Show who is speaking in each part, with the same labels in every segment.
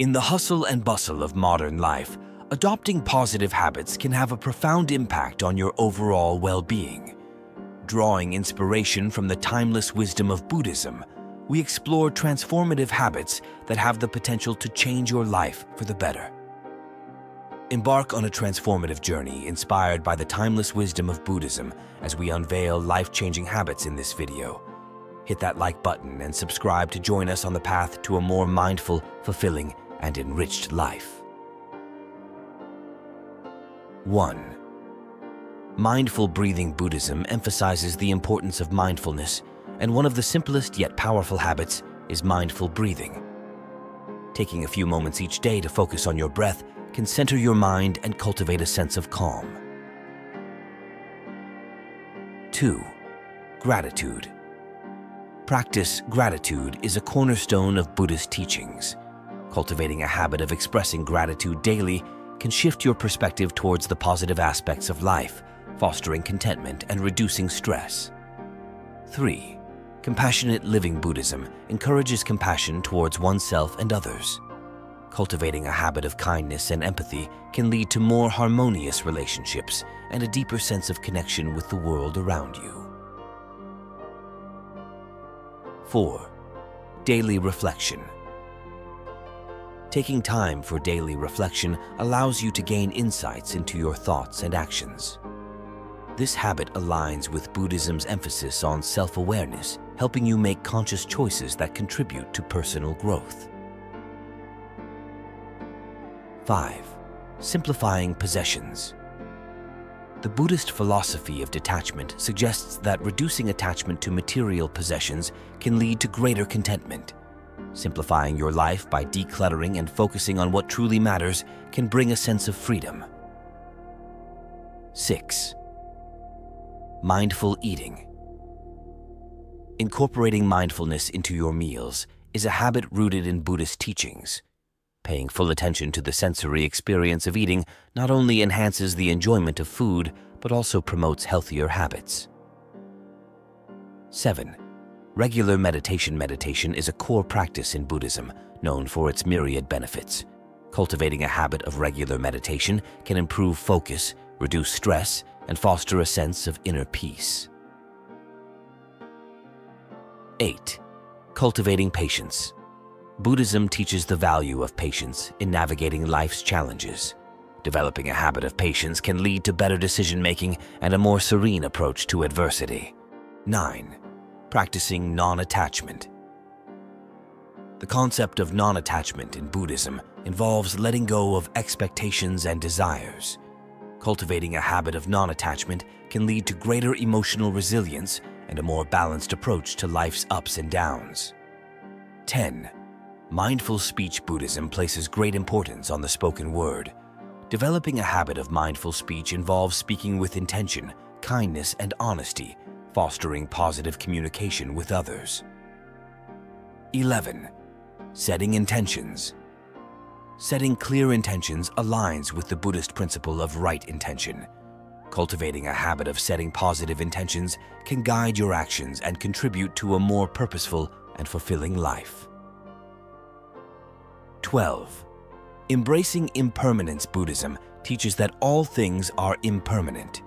Speaker 1: In the hustle and bustle of modern life, adopting positive habits can have a profound impact on your overall well-being. Drawing inspiration from the timeless wisdom of Buddhism, we explore transformative habits that have the potential to change your life for the better. Embark on a transformative journey inspired by the timeless wisdom of Buddhism as we unveil life-changing habits in this video. Hit that like button and subscribe to join us on the path to a more mindful, fulfilling, and enriched life. 1. Mindful breathing Buddhism emphasizes the importance of mindfulness, and one of the simplest yet powerful habits is mindful breathing. Taking a few moments each day to focus on your breath can center your mind and cultivate a sense of calm. 2. Gratitude. Practice gratitude is a cornerstone of Buddhist teachings. Cultivating a habit of expressing gratitude daily can shift your perspective towards the positive aspects of life, fostering contentment and reducing stress. 3. Compassionate living Buddhism encourages compassion towards oneself and others. Cultivating a habit of kindness and empathy can lead to more harmonious relationships and a deeper sense of connection with the world around you. 4. Daily reflection. Taking time for daily reflection allows you to gain insights into your thoughts and actions. This habit aligns with Buddhism's emphasis on self-awareness, helping you make conscious choices that contribute to personal growth. 5. Simplifying possessions. The Buddhist philosophy of detachment suggests that reducing attachment to material possessions can lead to greater contentment. Simplifying your life by decluttering and focusing on what truly matters can bring a sense of freedom. 6. Mindful eating. Incorporating mindfulness into your meals is a habit rooted in Buddhist teachings. Paying full attention to the sensory experience of eating not only enhances the enjoyment of food, but also promotes healthier habits. 7. Regular meditation. Meditation is a core practice in Buddhism, known for its myriad benefits. Cultivating a habit of regular meditation can improve focus, reduce stress, and foster a sense of inner peace. 8. Cultivating patience. Buddhism teaches the value of patience in navigating life's challenges. Developing a habit of patience can lead to better decision-making and a more serene approach to adversity. 9. Practicing non-attachment. The concept of non-attachment in Buddhism involves letting go of expectations and desires. Cultivating a habit of non-attachment can lead to greater emotional resilience and a more balanced approach to life's ups and downs. 10. Mindful speech Buddhism places great importance on the spoken word. Developing a habit of mindful speech involves speaking with intention, kindness, and honesty, fostering positive communication with others. 11. Setting intentions. Setting clear intentions aligns with the Buddhist principle of right intention. Cultivating a habit of setting positive intentions can guide your actions and contribute to a more purposeful and fulfilling life. 12. Embracing impermanence Buddhism teaches that all things are impermanent.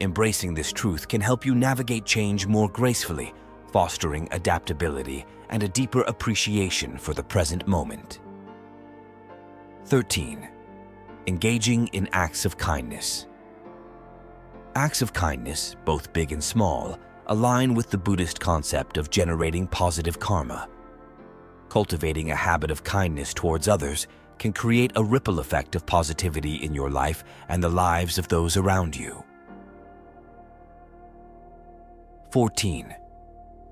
Speaker 1: Embracing this truth can help you navigate change more gracefully, fostering adaptability and a deeper appreciation for the present moment. 13. Engaging in acts of kindness. Acts of kindness, both big and small, align with the Buddhist concept of generating positive karma. Cultivating a habit of kindness towards others can create a ripple effect of positivity in your life and the lives of those around you. 14.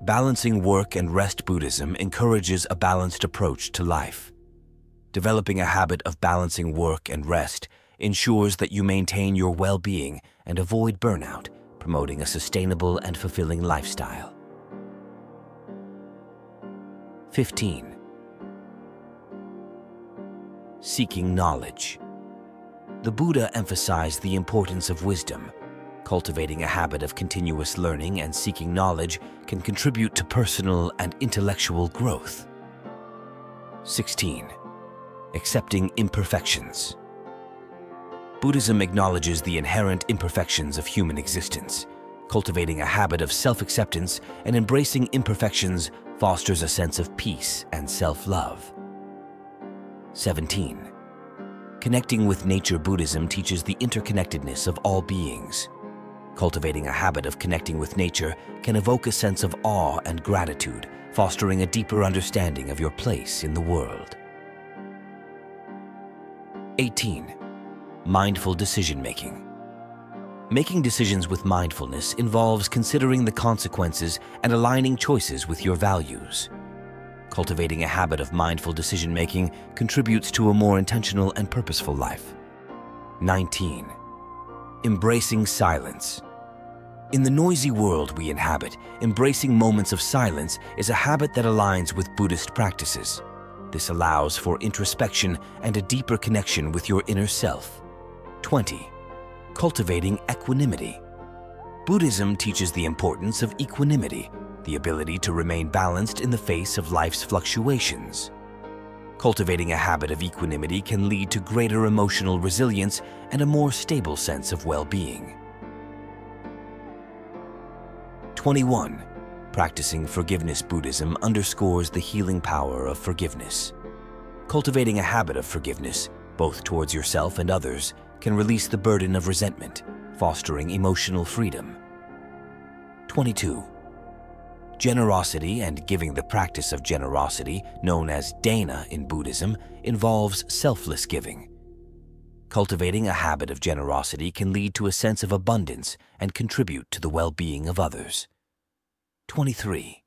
Speaker 1: Balancing work and rest Buddhism encourages a balanced approach to life. Developing a habit of balancing work and rest ensures that you maintain your well-being and avoid burnout, promoting a sustainable and fulfilling lifestyle. 15. Seeking knowledge. The Buddha emphasized the importance of wisdom. Cultivating a habit of continuous learning and seeking knowledge can contribute to personal and intellectual growth. 16. Accepting imperfections. Buddhism acknowledges the inherent imperfections of human existence. Cultivating a habit of self-acceptance and embracing imperfections fosters a sense of peace and self-love. 17. Connecting with nature. Buddhism teaches the interconnectedness of all beings. Cultivating a habit of connecting with nature can evoke a sense of awe and gratitude, fostering a deeper understanding of your place in the world. 18. Mindful decision-making. Making decisions with mindfulness involves considering the consequences and aligning choices with your values. Cultivating a habit of mindful decision-making contributes to a more intentional and purposeful life. 19. Embracing silence. In the noisy world we inhabit, embracing moments of silence is a habit that aligns with Buddhist practices. This allows for introspection and a deeper connection with your inner self. 20. Cultivating equanimity. Buddhism teaches the importance of equanimity, the ability to remain balanced in the face of life's fluctuations. Cultivating a habit of equanimity can lead to greater emotional resilience and a more stable sense of well-being. 21. Practicing forgiveness. Buddhism underscores the healing power of forgiveness. Cultivating a habit of forgiveness, both towards yourself and others, can release the burden of resentment, fostering emotional freedom. 22. Generosity and giving. The practice of generosity, known as dana in Buddhism, involves selfless giving. Cultivating a habit of generosity can lead to a sense of abundance and contribute to the well-being of others. 23.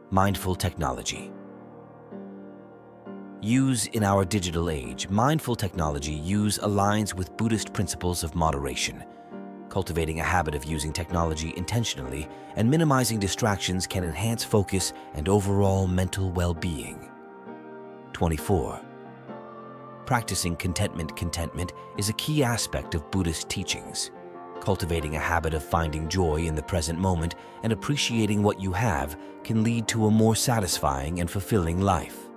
Speaker 1: Mindful technology. Use in our digital age. Mindful technology use aligns with Buddhist principles of moderation. Cultivating a habit of using technology intentionally and minimizing distractions can enhance focus and overall mental well-being. 24. Practicing contentment. Contentment is a key aspect of Buddhist teachings. Cultivating a habit of finding joy in the present moment and appreciating what you have can lead to a more satisfying and fulfilling life.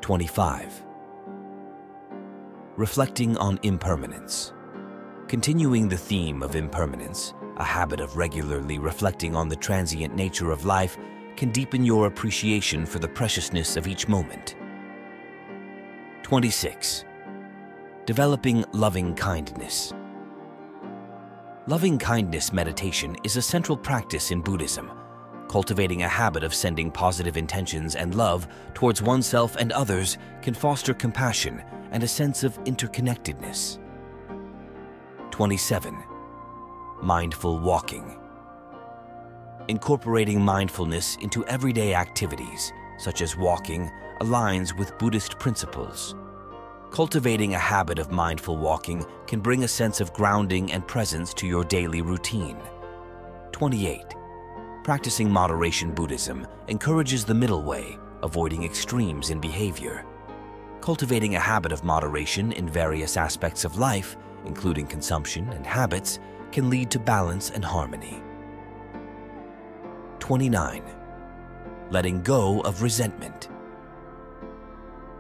Speaker 1: 25. Reflecting on impermanence. Continuing the theme of impermanence, a habit of regularly reflecting on the transient nature of life can deepen your appreciation for the preciousness of each moment. 26. Developing loving kindness. Loving kindness meditation is a central practice in Buddhism. Cultivating a habit of sending positive intentions and love towards oneself and others can foster compassion and a sense of interconnectedness. 27. Mindful walking. Incorporating mindfulness into everyday activities, such as walking, aligns with Buddhist principles. Cultivating a habit of mindful walking can bring a sense of grounding and presence to your daily routine. 28. Practicing moderation. Buddhism encourages the middle way, avoiding extremes in behavior. Cultivating a habit of moderation in various aspects of life, including consumption and habits, can lead to balance and harmony. 29. Letting go of resentment.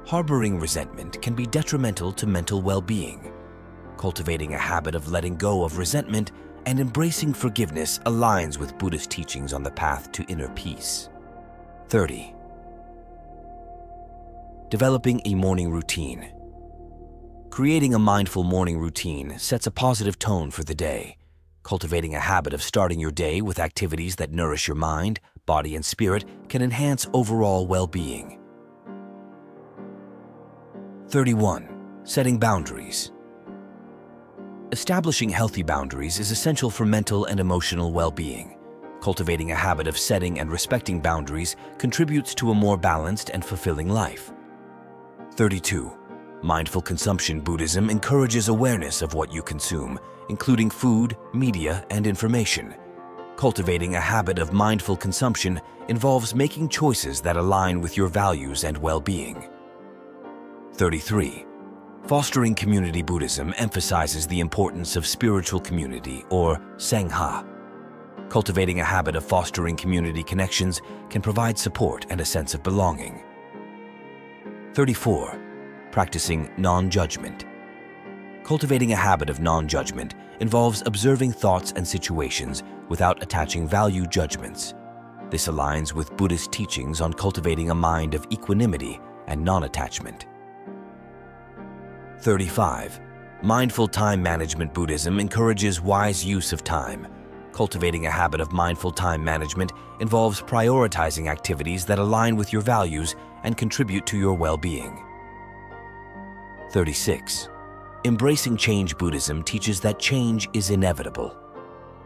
Speaker 1: Harboring resentment can be detrimental to mental well-being. Cultivating a habit of letting go of resentment and embracing forgiveness aligns with Buddhist teachings on the path to inner peace. 30. Developing a morning routine. Creating a mindful morning routine sets a positive tone for the day. Cultivating a habit of starting your day with activities that nourish your mind, body, and spirit can enhance overall well-being. 31. Setting boundaries. Establishing healthy boundaries is essential for mental and emotional well-being. Cultivating a habit of setting and respecting boundaries contributes to a more balanced and fulfilling life. 32. Mindful consumption. Buddhism encourages awareness of what you consume, including food, media, and information. Cultivating a habit of mindful consumption involves making choices that align with your values and well-being. 33. Fostering community. Buddhism emphasizes the importance of spiritual community, or sangha. Cultivating a habit of fostering community connections can provide support and a sense of belonging. 34. Practicing non-judgment. Cultivating a habit of non-judgment involves observing thoughts and situations without attaching value judgments. This aligns with Buddhist teachings on cultivating a mind of equanimity and non-attachment. 35. Mindful time management. Buddhism encourages wise use of time. Cultivating a habit of mindful time management involves prioritizing activities that align with your values and contribute to your well-being. 36. Embracing change. Buddhism teaches that change is inevitable.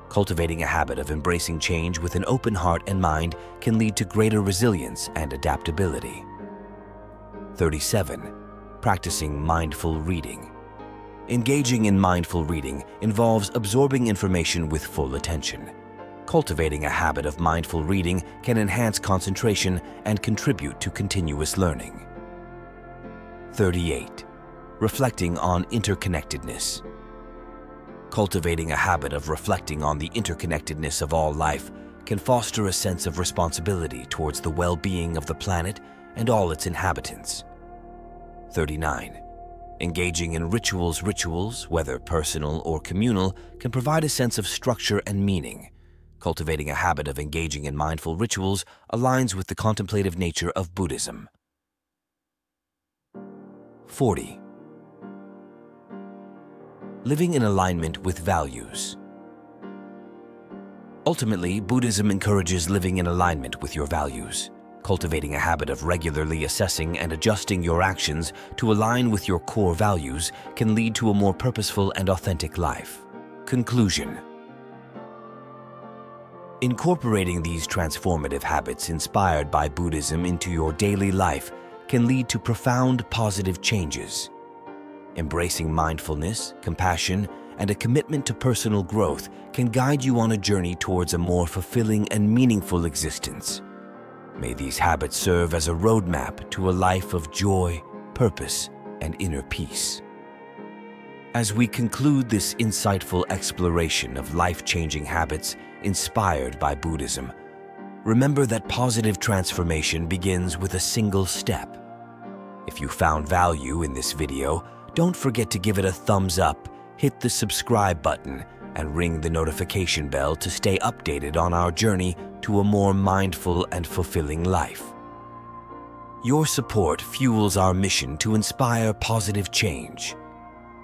Speaker 1: Cultivating a habit of embracing change with an open heart and mind can lead to greater resilience and adaptability. 37. Practicing mindful reading. Engaging in mindful reading involves absorbing information with full attention. Cultivating a habit of mindful reading can enhance concentration and contribute to continuous learning. 38. Reflecting on interconnectedness. Cultivating a habit of reflecting on the interconnectedness of all life can foster a sense of responsibility towards the well-being of the planet and all its inhabitants. 39. Engaging in rituals. Rituals, whether personal or communal, can provide a sense of structure and meaning. Cultivating a habit of engaging in mindful rituals aligns with the contemplative nature of Buddhism. 40. Living in alignment with values. Ultimately, Buddhism encourages living in alignment with your values. Cultivating a habit of regularly assessing and adjusting your actions to align with your core values can lead to a more purposeful and authentic life. Conclusion. Incorporating these transformative habits inspired by Buddhism into your daily life can lead to profound positive changes. Embracing mindfulness, compassion, and a commitment to personal growth can guide you on a journey towards a more fulfilling and meaningful existence. May these habits serve as a roadmap to a life of joy, purpose, and inner peace. As we conclude this insightful exploration of life-changing habits inspired by Buddhism, remember that positive transformation begins with a single step. If you found value in this video, don't forget to give it a thumbs up, hit the subscribe button, and ring the notification bell to stay updated on our journey to a more mindful and fulfilling life. Your support fuels our mission to inspire positive change.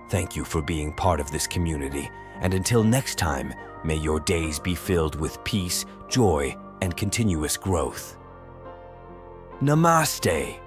Speaker 1: Thank you for being part of this community, and until next time, may your days be filled with peace, joy, and continuous growth. Namaste.